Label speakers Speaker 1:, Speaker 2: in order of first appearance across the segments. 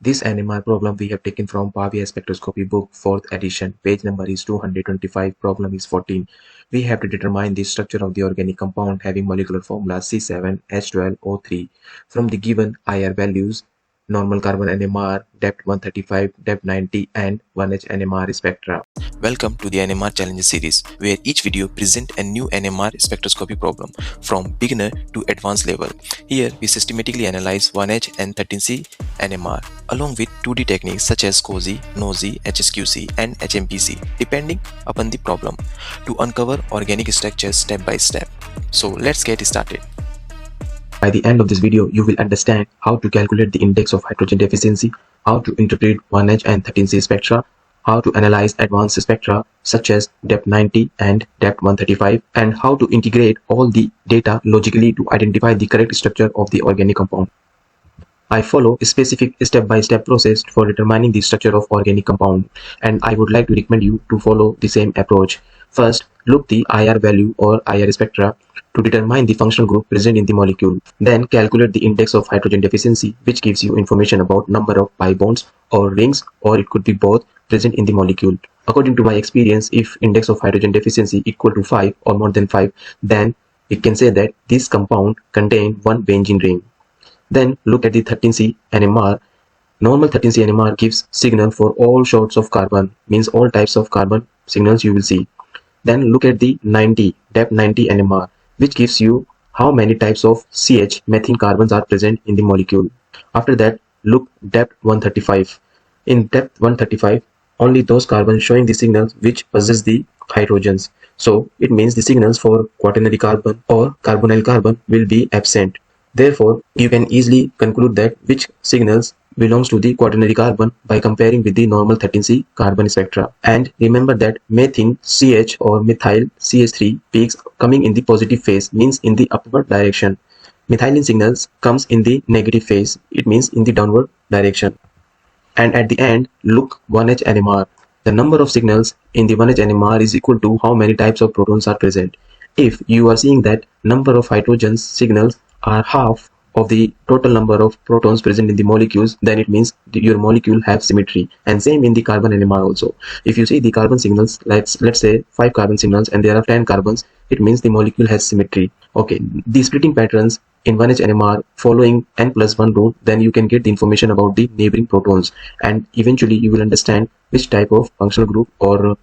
Speaker 1: This NMR problem we have taken from Pavia Spectroscopy book 4th edition. Page number is 225, problem is 14. We have to determine the structure of the organic compound having molecular formula C7H12O3 from the given IR values, normal carbon NMR, DEPT 135, DEPT 90 and 1H NMR spectra.
Speaker 2: Welcome to the NMR Challenge series, where each video presents a new NMR spectroscopy problem from beginner to advanced level. Here we systematically analyze 1H and 13C NMR along with 2D techniques such as COSY, NOSY, HSQC and HMPC depending upon the problem to uncover organic structures step by step. So let's get started.
Speaker 1: By the end of this video, you will understand how to calculate the index of hydrogen deficiency, how to interpret 1H and 13C spectra, how to analyze advanced spectra such as DEPT 90 and DEPT 135, and how to integrate all the data logically to identify the correct structure of the organic compound. I follow a specific step-by-step process for determining the structure of organic compound, and I would like to recommend you to follow the same approach. First, look the IR value or IR spectra to determine the functional group present in the molecule. Then calculate the index of hydrogen deficiency, which gives you information about number of pi bonds or rings, or it could be both, present in the molecule. According to my experience, if index of hydrogen deficiency equal to 5 or more than 5, then we can say that this compound contains one benzene ring. Then look at the 13C NMR. Normal 13C NMR gives signal for all sorts of carbon, means all types of carbon signals you will see. Then look at the DEPT 90 NMR, which gives you how many types of CH methane carbons are present in the molecule. After that, look DEPT 135. In DEPT 135, only those carbons showing the signals which possess the hydrogens. So it means the signals for quaternary carbon or carbonyl carbon will be absent. Therefore, you can easily conclude that which signals belongs to the quaternary carbon by comparing with the normal 13C carbon spectra. And remember that methane CH or methyl CH3 peaks coming in the positive phase, means in the upward direction. Methylene signals comes in the negative phase, it means in the downward direction. And at the end, look 1H NMR. The number of signals in the 1H NMR is equal to how many types of protons are present. If you are seeing that number of hydrogen signals are half of the total number of protons present in the molecules, then it means your molecule have symmetry. And same in the carbon NMR also. If you see the carbon signals, let's say 5 carbon signals and there are 10 carbons, it means the molecule has symmetry. Okay, the splitting patterns in 1H NMR following n+1 rule, then you can get the information about the neighboring protons, and eventually you will understand which type of functional group or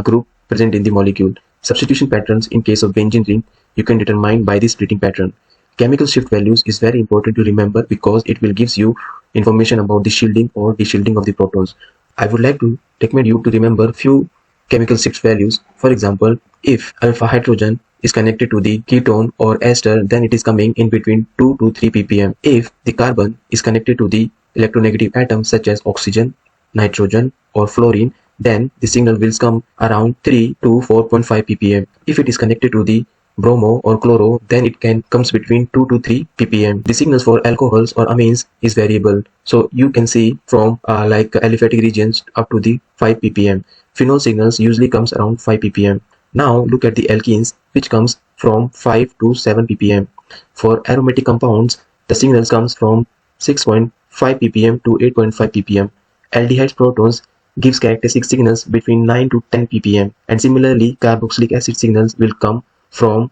Speaker 1: group present in the molecule. Substitution patterns in case of benzene ring you can determine by the splitting pattern. Chemical shift values is very important to remember because it will gives you information about the shielding or deshielding of the protons. I would like to recommend you to remember few chemical shift values. For example, if alpha hydrogen is connected to the ketone or ester, then it is coming in between 2 to 3 ppm. If the carbon is connected to the electronegative atoms such as oxygen, nitrogen or fluorine, then the signal will come around 3 to 4.5 ppm. If it is connected to the bromo or chloro, then it comes between 2 to 3 ppm. The signals for alcohols or amines is variable, so you can see from like aliphatic regions up to the 5 ppm. Phenol signals usually comes around 5 ppm. Now look at the alkenes, which comes from 5 to 7 ppm. For aromatic compounds, the signals comes from 6.5 ppm to 8.5 ppm. Aldehyde protons gives characteristic signals between 9 to 10 ppm, and similarly carboxylic acid signals will come from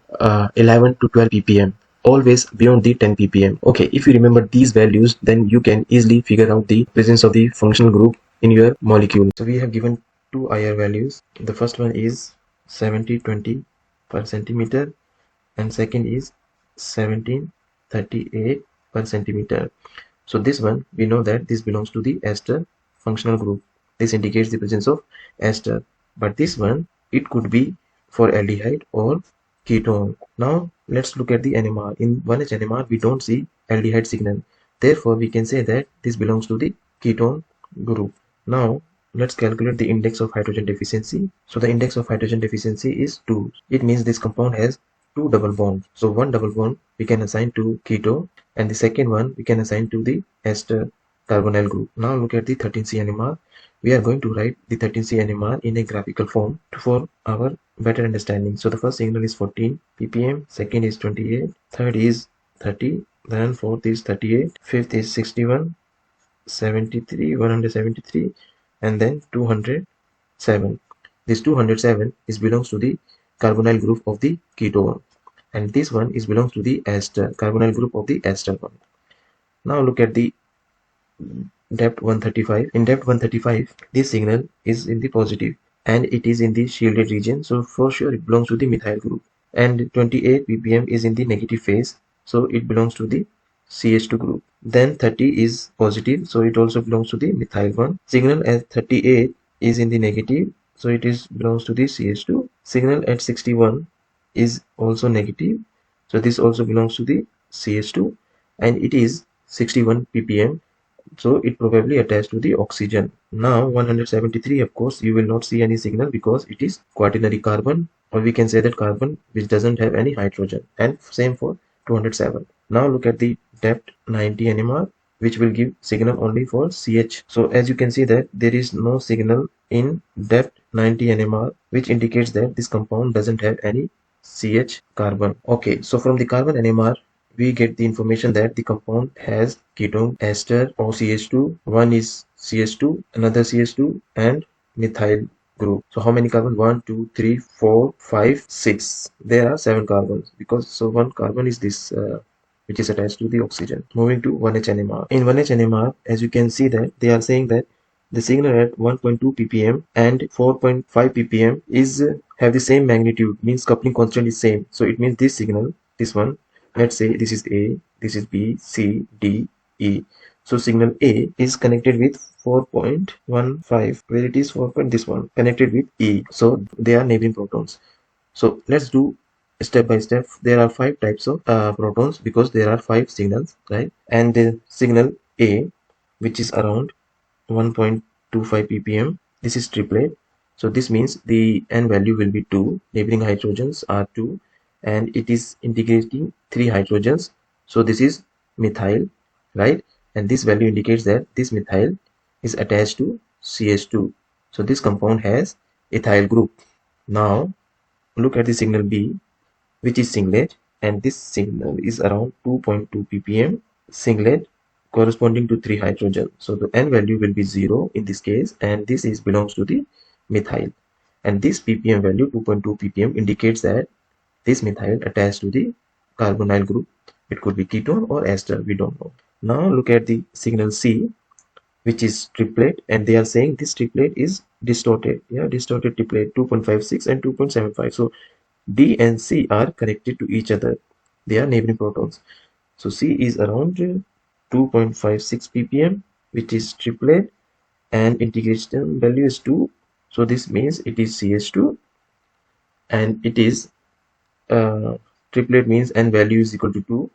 Speaker 1: 11 to 12 ppm, always beyond the 10 ppm. Okay, if you remember these values, then you can easily figure out the presence of the functional group in your molecule. So we have given two IR values. The first one is 7020 per centimeter and second is 1738 per centimeter. So this one, we know that this belongs to the ester functional group. This indicates the presence of ester, but this one, it could be for aldehyde or ketone. Now let's look at the NMR. In 1H NMR we don't see aldehyde signal, therefore we can say that this belongs to the ketone group. Now let's calculate the index of hydrogen deficiency. So the index of hydrogen deficiency is 2. It means this compound has 2 double bonds. So one double bond we can assign to ketone and the second one we can assign to the ester carbonyl group. Now look at the 13C NMR. We are going to write the 13C NMR in a graphical form for our better understanding. So the first signal is 14 ppm, second is 28, third is 30, then fourth is 38, fifth is 61, 73, 173, and then 207. This 207 is belongs to the carbonyl group of the ketone, and this one is belongs to the ester carbonyl group of the ester one. Now look at the depth 135. In depth 135, this signal is in the positive and it is in the shielded region, so for sure it belongs to the methyl group. And 28 ppm is in the negative phase, so it belongs to the CH2 group. Then 30 is positive, so it also belongs to the methyl one. Signal at 38 is in the negative, so it is belongs to the CH2. Signal at 61 is also negative, so this also belongs to the CH2, and it is 61 ppm, so it probably attached to the oxygen. Now 173, of course you will not see any signal because it is quaternary carbon, or we can say that carbon which doesn't have any hydrogen, and same for 207. Now look at the depth 90 NMR, which will give signal only for CH. So as you can see that there is no signal in depth 90 NMR, which indicates that this compound doesn't have any CH carbon. Okay, so from the carbon NMR we get the information that the compound has ketone, ester or CH2. One is CH2, another CH2, and methyl group. So how many carbon? 1, 2, 3, 4, 5, 6. There are 7 carbons, because so one carbon is this which is attached to the oxygen. Moving to 1H NMR. In 1H NMR, as you can see that they are saying that the signal at 1.2 ppm and 4.5 ppm is have the same magnitude, means coupling constant is same. So it means this signal, this one, let's say this is A, this is B, C, D, E. So signal A is connected with 4.15, where it is 4. This one connected with E. So they are neighboring protons. So let's do step by step. There are 5 types of protons, because there are 5 signals, right? And the signal A, which is around 1.25 ppm, this is triplet. So this means the n value will be 2, neighboring hydrogens are 2, and it is integrating 3 hydrogens, so this is methyl, right? And this value indicates that this methyl is attached to CH2, so this compound has ethyl group. Now look at the signal B, which is singlet, and this signal is around 2.2 ppm, singlet corresponding to 3 hydrogen, so the n value will be 0 in this case, and this is belongs to the methyl, and this ppm value 2.2 ppm indicates that this methyl attached to the carbonyl group. It could be ketone or ester, we don't know. Now look at the signal C, which is triplet, and they are saying this triplet is distorted. Yeah, distorted triplet 2.56 and 2.75. So D and C are connected to each other. They are neighboring protons. So C is around 2.56 ppm, which is triplet, and integration value is 2. So this means it is CH2, and it is triplet means n value is equal to 2.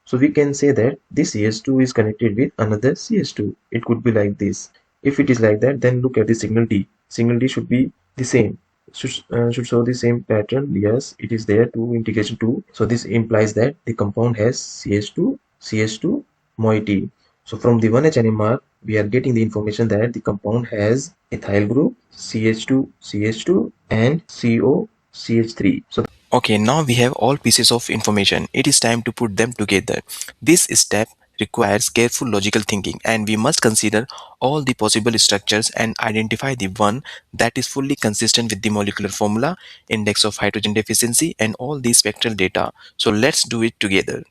Speaker 1: So we can say that this CH2 is connected with another CH2. It could be like this. If it is like that, then look at the signal D. Signal D should be the same. Should show the same pattern. Yes, it is there, 2 integration 2. So this implies that the compound has CH2, CH2 moiety. So from the 1H NMR, we are getting the information that the compound has ethyl group, CH2, CH2, and CO, CH3. So
Speaker 2: Okay, now we have all pieces of information. It is time to put them together. This step requires careful logical thinking, and we must consider all the possible structures and identify the one that is fully consistent with the molecular formula, index of hydrogen deficiency, and all the spectral data. So let's do it together.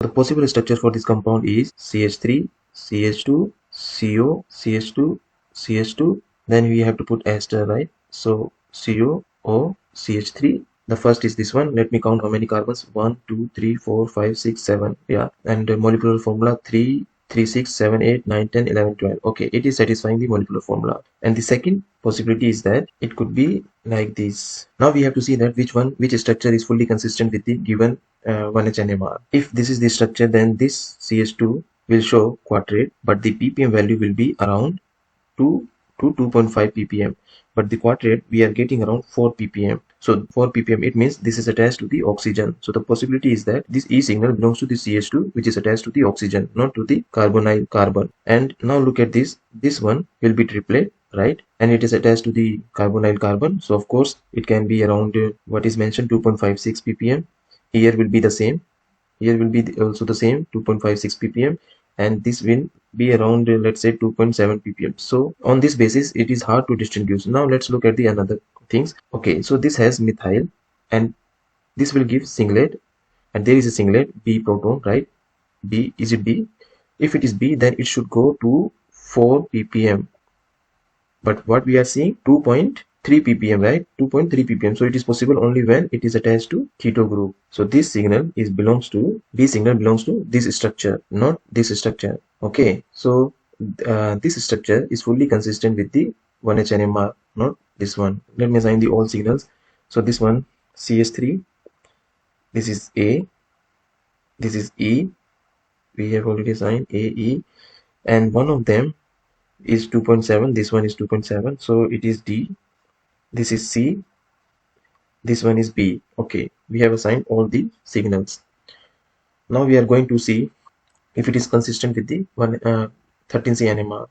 Speaker 1: the possible structure for this compound is CH3, CH2, CO, CH2, CH2. Then we have to put ester, right? So CO, O, CH3. The first is this one. Let me count how many carbons. 1, 2, 3, 4, 5, 6, 7. Yeah. And the molecular formula 3, 3, 6, 7, 8, 9, 10, 11, 12. Okay, it is satisfying the molecular formula. And the second possibility is that it could be like this. Now we have to see that which structure is fully consistent with the given 1H NMR. If this is the structure, then this CH2 will show quadrate, but the ppm value will be around 2 to 2.5 ppm. But the quadrate we are getting around 4 ppm. So 4 ppm, it means this is attached to the oxygen. So the possibility is that this E signal belongs to the CH2, which is attached to the oxygen, not to the carbonyl carbon. And now look at this. This one will be triplet, right? And it is attached to the carbonyl carbon. So of course it can be around what is mentioned, 2.56 ppm. Here will be the same. Here will be also the same, 2.56 ppm. and this will be around let's say 2.7 ppm. So on this basis it is hard to distinguish. Now let's look at the another things. Okay, so this has methyl and this will give singlet, and there is a singlet B proton, right? B, is it B? If it is B, then it should go to 4 ppm, but what we are seeing 2.3 ppm, right? 2.3 ppm. So it is possible only when it is attached to keto group. So this signal is belongs to B signal belongs to this structure, not this structure. Okay, so this structure is fully consistent with the 1H NMR, not this one. Let me assign the all signals. So this one CS3, this is A, this is E. We have already assigned A, E, and one of them is 2.7. This one is 2.7, so it is D. This is C, this one is B. Okay, we have assigned all the signals. Now we are going to see if it is consistent with the 13C NMR.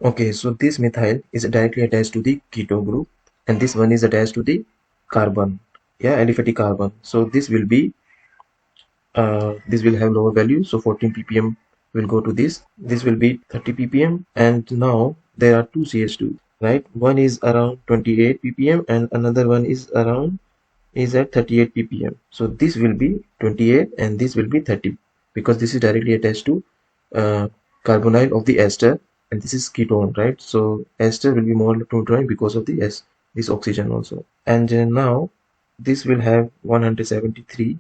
Speaker 1: Okay, so this methyl is directly attached to the keto group, and this one is attached to the carbon, yeah, aliphatic carbon. So this will be this will have lower value, so 14 ppm will go to this. This will be 30 ppm, and now there are two CH2, right? One is around 28 ppm and another one is at 38 ppm. So this will be 28 and this will be 30, because this is directly attached to carbonyl of the ester, and this is ketone, right? So ester will be more to join because of the this oxygen also. And now this will have 173,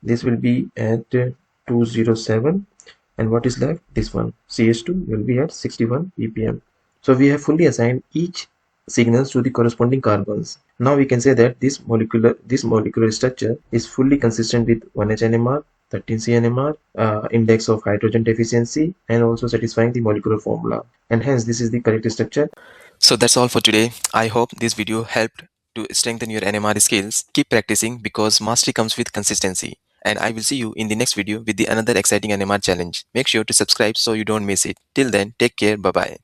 Speaker 1: this will be at 207, and what is left, this one CH2 will be at 61 ppm. So we have fully assigned each signals to the corresponding carbons. Now we can say that this molecular structure is fully consistent with 1H NMR, 13C NMR, index of hydrogen deficiency, and also satisfying the molecular formula, and hence this is the correct structure.
Speaker 2: So that's all for today. I hope this video helped to strengthen your NMR skills. Keep practicing because mastery comes with consistency. And I will see you in the next video with the another exciting NMR challenge. Make sure to subscribe so you don't miss it. Till then, take care. Bye bye.